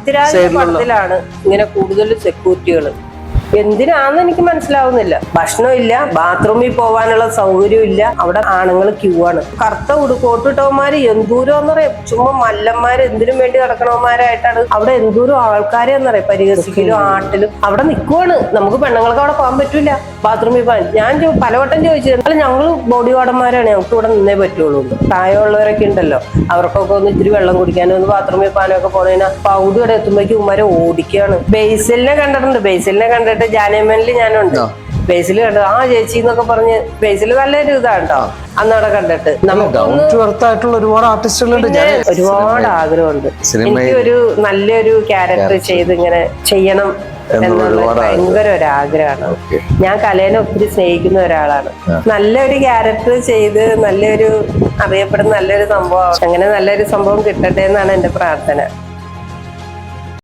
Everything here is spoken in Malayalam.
പൃഥ്വിരാജിന്റെ പടത്തിലാണ് ഇങ്ങനെ കൂടുതൽ സെക്യൂരിറ്റികൾ. എന്തിനാന്ന് എനിക്ക് മനസ്സിലാവുന്നില്ല. ഭക്ഷണം ഇല്ല, ബാത്റൂമിൽ പോവാനുള്ള സൗകര്യം ഇല്ല, അവിടെ ആണുങ്ങൾ ക്യൂ ആണ്. കറുത്ത കോട്ടിട്ടവന്മാര് എന്തൂരം പറയാം, ചുമ്മാ മല്ലന്മാര് എന്തിനും വേണ്ടി നടക്കണവന്മാരായിട്ടാണ് അവിടെ എന്തൂരം ആൾക്കാരെ എന്നറിയാം പരിഹസിക്കലും ആട്ടിലും അവിടെ നിൽക്കുവാണ്. നമുക്ക് പെണ്ണുങ്ങൾക്ക് അവിടെ പോകാൻ പറ്റൂല ബാത്റൂമിൽ പോകാൻ. ഞാൻ പലവട്ടം ചോദിച്ചത്, അല്ല ഞങ്ങള് ബോഡി വാർഡന്മാരാണ്, ഞങ്ങൾക്ക് ഇവിടെ നിന്നേ പറ്റുള്ളൂ. പ്രായമുള്ളവരൊക്കെ ഉണ്ടല്ലോ, അവർക്കൊക്കെ ഒന്ന് ഇത്തിരി വെള്ളം കുടിക്കാനും ഒന്ന് ബാത്റൂമിൽ പോകാനൊക്കെ പോണേനാ പൗതി ഇവിടെ എത്തുമ്പോഴേക്കും ഉമ്മാരെ ഓടിക്കുകയാണ്. ബേസിലിനെ കണ്ടിട്ടുണ്ട്, ബേസിലിനെ കണ്ടിട്ട് ജാനമനിൽ ഞാനുണ്ട്. ബേസിൽ കണ്ടു ആ ചേച്ചി എന്നൊക്കെ പറഞ്ഞ് ബേസിൽ നല്ലൊരു ഇതാണ് കേട്ടോ. അന്നവിടെ കണ്ടിട്ട് ഒരുപാട് ആർട്ടിസ്റ്റുകളുണ്ട്. ഒരുപാട് ആഗ്രഹമുണ്ട് എനിക്ക് ഒരു നല്ലൊരു ക്യാരക്ടർ ചെയ്ത് ഇങ്ങനെ ചെയ്യണം എന്നുള്ള ഭയങ്കര ഒരു ആഗ്രഹമാണ്. ഞാൻ കലേനെ ഒത്തിരി സ്നേഹിക്കുന്ന ഒരാളാണ്. നല്ലൊരു ക്യാരക്ടർ ചെയ്ത് നല്ലൊരു അറിയപ്പെടുന്ന നല്ലൊരു സംഭവം, അങ്ങനെ നല്ലൊരു സംഭവം കിട്ടട്ടെ എന്നാണ് എന്റെ പ്രാർത്ഥന.